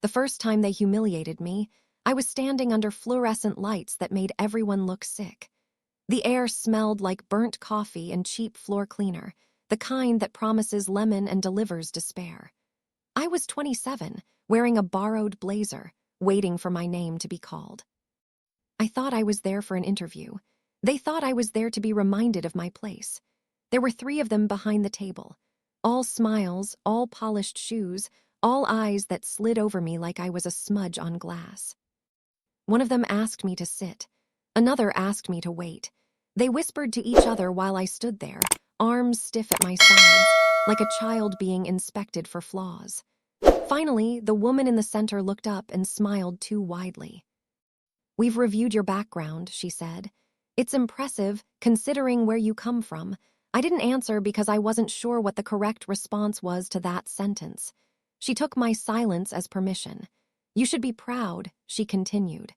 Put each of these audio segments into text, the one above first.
The first time they humiliated me, I was standing under fluorescent lights that made everyone look sick. The air smelled like burnt coffee and cheap floor cleaner, the kind that promises lemon and delivers despair. I was 27, wearing a borrowed blazer, waiting for my name to be called. I thought I was there for an interview. They thought I was there to be reminded of my place. There were 3 of them behind the table. All smiles, all polished shoes, all eyes that slid over me like I was a smudge on glass. One of them asked me to sit. Another asked me to wait. They whispered to each other while I stood there, arms stiff at my sides, like a child being inspected for flaws. Finally, the woman in the center looked up and smiled too widely. "We've reviewed your background," she said. "It's impressive, considering where you come from." I didn't answer because I wasn't sure what the correct response was to that sentence. She took my silence as permission. "You should be proud," she continued.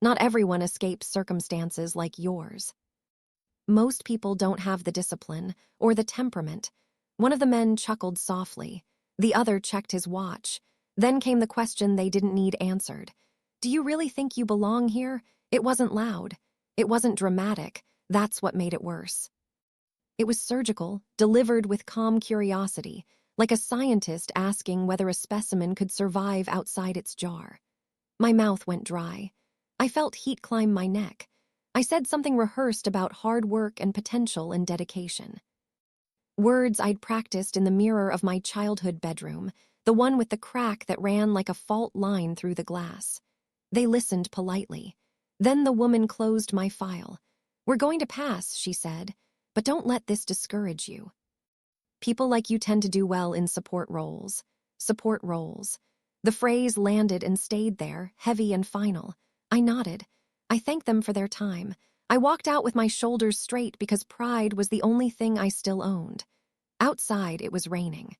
"Not everyone escapes circumstances like yours. Most people don't have the discipline or the temperament." One of the men chuckled softly. The other checked his watch. Then came the question they didn't need answered. "Do you really think you belong here?" It wasn't loud. It wasn't dramatic. That's what made it worse. It was surgical, delivered with calm curiosity, like a scientist asking whether a specimen could survive outside its jar. My mouth went dry. I felt heat climb my neck. I said something rehearsed about hard work and potential and dedication. Words I'd practiced in the mirror of my childhood bedroom, the one with the crack that ran like a fault line through the glass. They listened politely. Then the woman closed my file. "We're going to pass," she said, "but don't let this discourage you. People like you tend to do well in support roles." Support roles. The phrase landed and stayed there, heavy and final. I nodded. I thanked them for their time. I walked out with my shoulders straight because pride was the only thing I still owned. Outside, it was raining.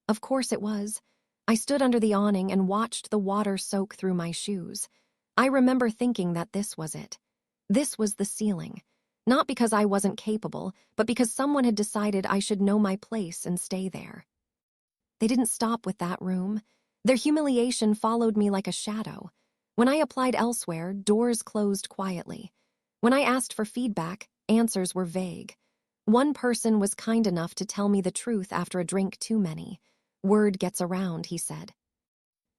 Of course it was. I stood under the awning and watched the water soak through my shoes. I remember thinking that this was it. This was the ceiling. Not because I wasn't capable, but because someone had decided I should know my place and stay there. They didn't stop with that room. Their humiliation followed me like a shadow. When I applied elsewhere, doors closed quietly. When I asked for feedback, answers were vague. One person was kind enough to tell me the truth after a drink too many. "Word gets around," he said.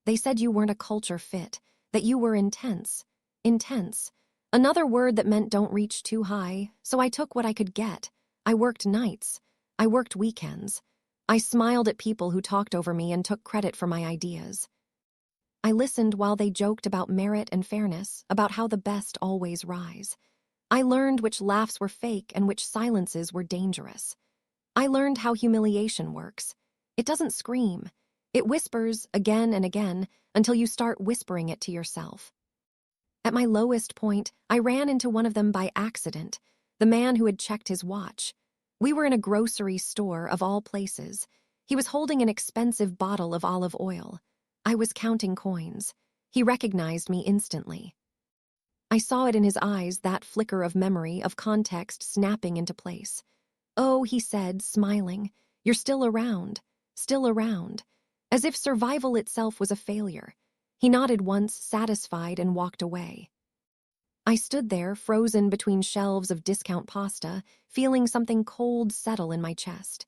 "They said you weren't a culture fit, that you were intense." Intense. Another word that meant don't reach too high, so I took what I could get. I worked nights. I worked weekends. I smiled at people who talked over me and took credit for my ideas. I listened while they joked about merit and fairness, about how the best always rise. I learned which laughs were fake and which silences were dangerous. I learned how humiliation works. It doesn't scream. It whispers again and again until you start whispering it to yourself. At my lowest point, I ran into one of them by accident, the man who had checked his watch. We were in a grocery store of all places. He was holding an expensive bottle of olive oil. I was counting coins. He recognized me instantly. I saw it in his eyes, that flicker of memory, of context snapping into place. "Oh," he said, smiling, "you're still around, as if survival itself was a failure. He nodded once, satisfied, and walked away. I stood there, frozen between shelves of discount pasta, feeling something cold settle in my chest.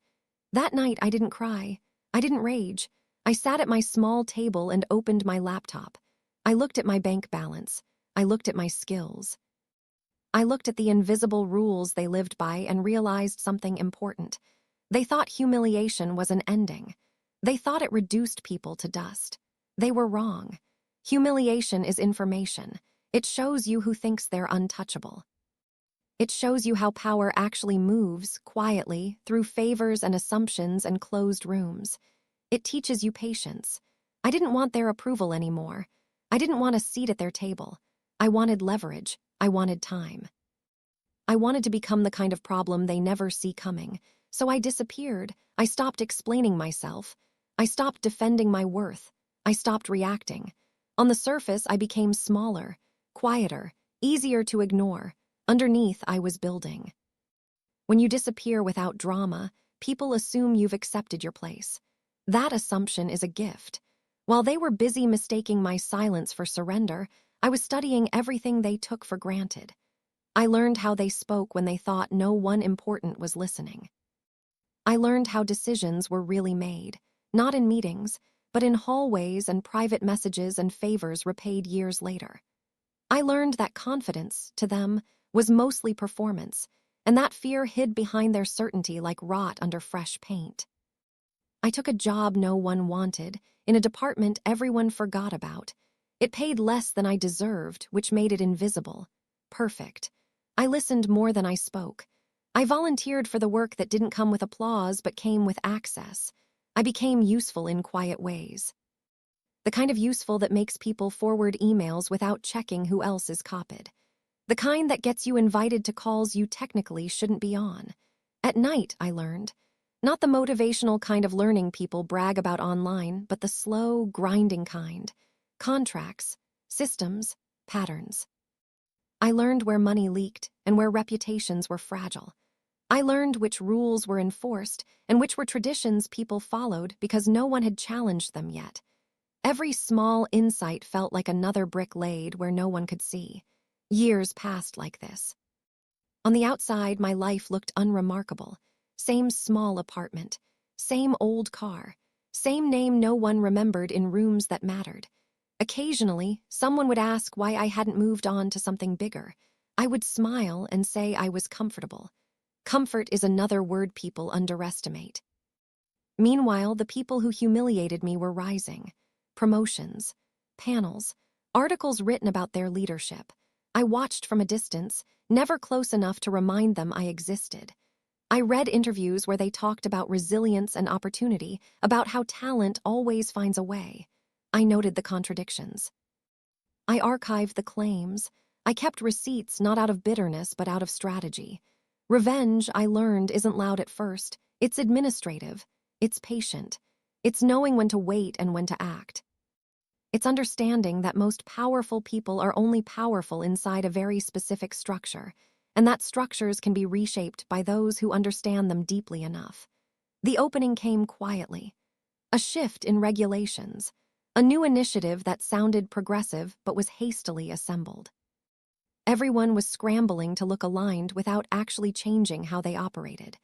That night, I didn't cry. I didn't rage. I sat at my small table and opened my laptop. I looked at my bank balance. I looked at my skills. I looked at the invisible rules they lived by and realized something important. They thought humiliation was an ending. They thought it reduced people to dust. They were wrong. Humiliation is information. It shows you who thinks they're untouchable. It shows you how power actually moves, quietly, through favors and assumptions and closed rooms. It teaches you patience. I didn't want their approval anymore. I didn't want a seat at their table. I wanted leverage. I wanted time. I wanted to become the kind of problem they never see coming. So I disappeared. I stopped explaining myself. I stopped defending my worth. I stopped reacting. On the surface, I became smaller, quieter, easier to ignore. Underneath, I was building. When you disappear without drama, people assume you've accepted your place. That assumption is a gift. While they were busy mistaking my silence for surrender, I was studying everything they took for granted. I learned how they spoke when they thought no one important was listening. I learned how decisions were really made, not in meetings, but in hallways and private messages and favors repaid years later. I learned that confidence, to them, was mostly performance, and that fear hid behind their certainty like rot under fresh paint. I took a job no one wanted, in a department everyone forgot about. It paid less than I deserved, which made it invisible. Perfect. I listened more than I spoke. I volunteered for the work that didn't come with applause but came with access. I became useful in quiet ways. The kind of useful that makes people forward emails without checking who else is copied. The kind that gets you invited to calls you technically shouldn't be on. At night, I learned. Not the motivational kind of learning people brag about online, but the slow, grinding kind. Contracts, systems, patterns. I learned where money leaked and where reputations were fragile. I learned which rules were enforced and which were traditions people followed because no one had challenged them yet. Every small insight felt like another brick laid where no one could see. Years passed like this. On the outside, my life looked unremarkable. Same small apartment, same old car, same name no one remembered in rooms that mattered. Occasionally, someone would ask why I hadn't moved on to something bigger. I would smile and say I was comfortable. Comfort is another word people underestimate. Meanwhile, the people who humiliated me were rising. Promotions, panels, articles written about their leadership. I watched from a distance, never close enough to remind them I existed. I read interviews where they talked about resilience and opportunity, about how talent always finds a way. I noted the contradictions. I archived the claims. I kept receipts not out of bitterness but out of strategy. Revenge, I learned, isn't loud at first. It's administrative. It's patient. It's knowing when to wait and when to act. It's understanding that most powerful people are only powerful inside a very specific structure, and that structures can be reshaped by those who understand them deeply enough. The opening came quietly. A shift in regulations. A new initiative that sounded progressive but was hastily assembled. Everyone was scrambling to look aligned without actually changing how they operated.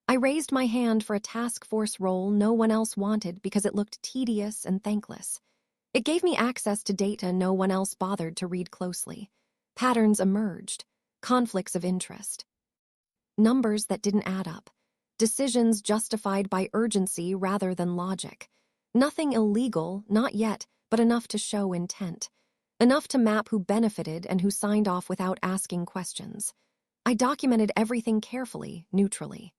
I raised my hand for a task force role no one else wanted because it looked tedious and thankless. It gave me access to data no one else bothered to read closely. Patterns emerged, conflicts of interest. Numbers that didn't add up. Decisions justified by urgency rather than logic. Nothing illegal, not yet, but enough to show intent. Enough to map who benefited and who signed off without asking questions. I documented everything carefully, neutrally.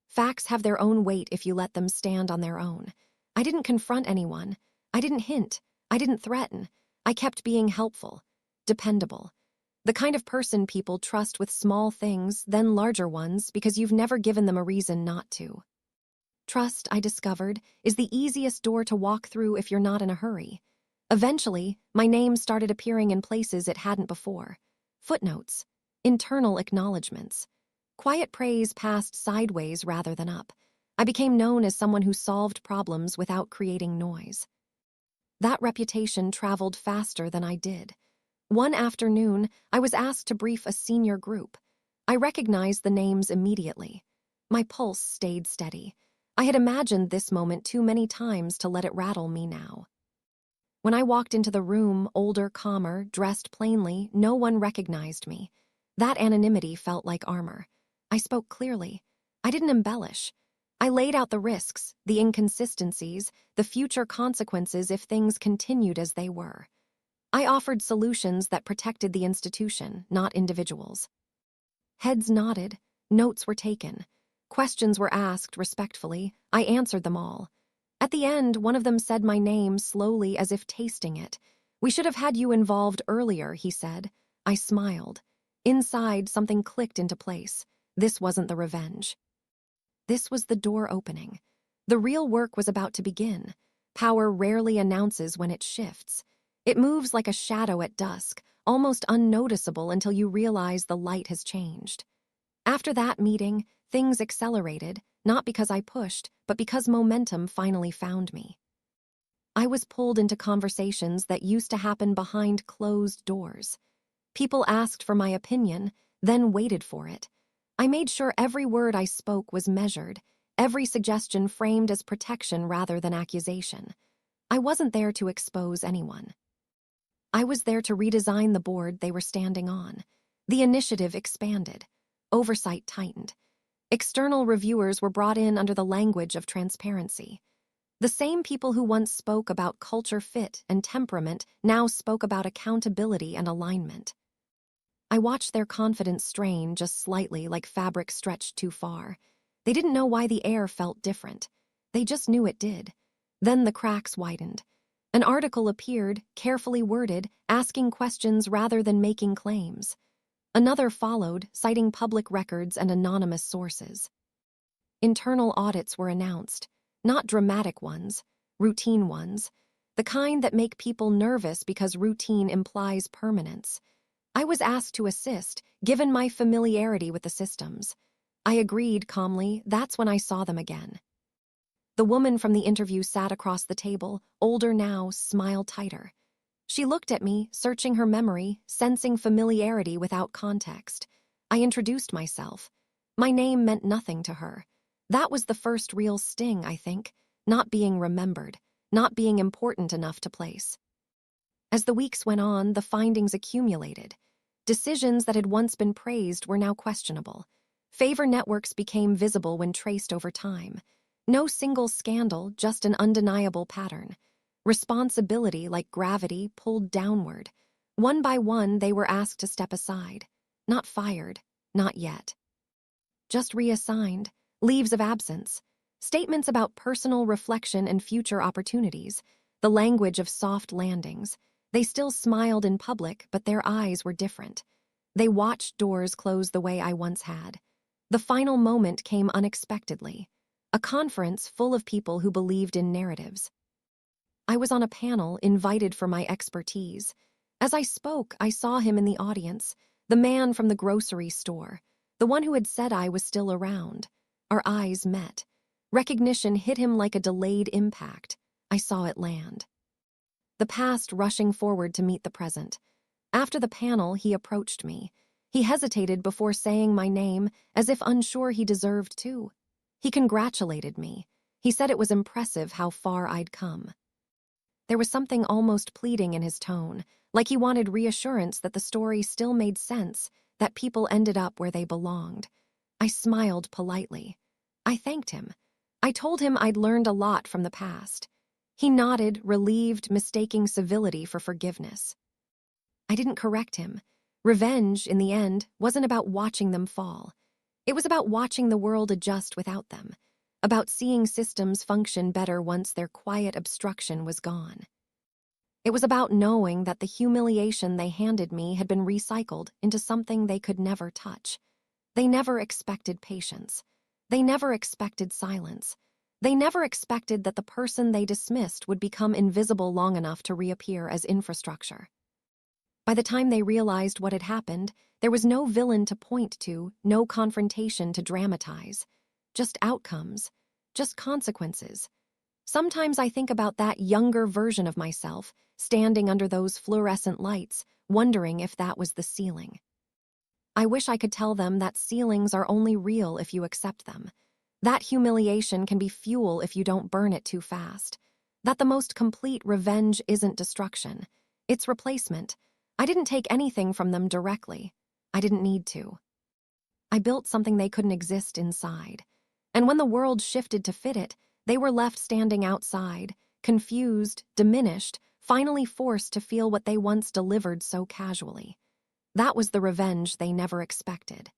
Facts have their own weight if you let them stand on their own. I didn't confront anyone. I didn't hint. I didn't threaten. I kept being helpful, dependable. The kind of person people trust with small things, then larger ones, because you've never given them a reason not to. Trust, I discovered, is the easiest door to walk through if you're not in a hurry. Eventually, my name started appearing in places it hadn't before. Footnotes, internal acknowledgments. Quiet praise passed sideways rather than up. I became known as someone who solved problems without creating noise. That reputation traveled faster than I did. One afternoon, I was asked to brief a senior group. I recognized the names immediately. My pulse stayed steady. I had imagined this moment too many times to let it rattle me now. When I walked into the room, older, calmer, dressed plainly, no one recognized me. That anonymity felt like armor. I spoke clearly. I didn't embellish. I laid out the risks, the inconsistencies, the future consequences if things continued as they were. I offered solutions that protected the institution, not individuals. Heads nodded, notes were taken. Questions were asked respectfully. I answered them all. At the end, one of them said my name slowly as if tasting it. "We should have had you involved earlier," he said. I smiled. Inside, something clicked into place. This wasn't the revenge. This was the door opening. The real work was about to begin. Power rarely announces when it shifts. It moves like a shadow at dusk, almost unnoticeable until you realize the light has changed. After that meeting, things accelerated, not because I pushed, but because momentum finally found me. I was pulled into conversations that used to happen behind closed doors. People asked for my opinion, then waited for it. I made sure every word I spoke was measured, every suggestion framed as protection rather than accusation. I wasn't there to expose anyone. I was there to redesign the board they were standing on. The initiative expanded. Oversight tightened. External reviewers were brought in under the language of transparency. The same people who once spoke about culture fit and temperament now spoke about accountability and alignment. I watched their confidence strain just slightly, like fabric stretched too far. They didn't know why the air felt different. They just knew it did. Then the cracks widened. An article appeared, carefully worded, asking questions rather than making claims. Another followed, citing public records and anonymous sources. Internal audits were announced, not dramatic ones, routine ones, the kind that make people nervous because routine implies permanence. I was asked to assist, given my familiarity with the systems. I agreed calmly. That's when I saw them again. The woman from the interview sat across the table, older now, smiled tighter. She looked at me, searching her memory, sensing familiarity without context. I introduced myself. My name meant nothing to her. That was the first real sting, I think, not being remembered, not being important enough to place. As the weeks went on, the findings accumulated. Decisions that had once been praised were now questionable. Favor networks became visible when traced over time. No single scandal, just an undeniable pattern. Responsibility, like gravity, pulled downward. One by one, they were asked to step aside. Not fired, not yet. Just reassigned, leaves of absence, statements about personal reflection and future opportunities, the language of soft landings. They still smiled in public, but their eyes were different. They watched doors close the way I once had. The final moment came unexpectedly. A conference full of people who believed in narratives. I was on a panel invited for my expertise. As I spoke, I saw him in the audience, the man from the grocery store, the one who had said I was still around. Our eyes met. Recognition hit him like a delayed impact. I saw it land. The past rushing forward to meet the present. After the panel, he approached me. He hesitated before saying my name, as if unsure he deserved to. He congratulated me. He said it was impressive how far I'd come. There was something almost pleading in his tone, like he wanted reassurance that the story still made sense, that people ended up where they belonged. I smiled politely. I thanked him. I told him I'd learned a lot from the past. He nodded, relieved, mistaking civility for forgiveness. I didn't correct him. Revenge, in the end, wasn't about watching them fall. It was about watching the world adjust without them, about seeing systems function better once their quiet obstruction was gone. It was about knowing that the humiliation they handed me had been recycled into something they could never touch. They never expected patience. They never expected silence. They never expected that the person they dismissed would become invisible long enough to reappear as infrastructure. By the time they realized what had happened, there was no villain to point to, no confrontation to dramatize. Just outcomes, just consequences. Sometimes I think about that younger version of myself, standing under those fluorescent lights, wondering if that was the ceiling. I wish I could tell them that ceilings are only real if you accept them. That humiliation can be fuel if you don't burn it too fast. That the most complete revenge isn't destruction. It's replacement. I didn't take anything from them directly. I didn't need to. I built something they couldn't exist inside. And when the world shifted to fit it, they were left standing outside, confused, diminished, finally forced to feel what they once delivered so casually. That was the revenge they never expected.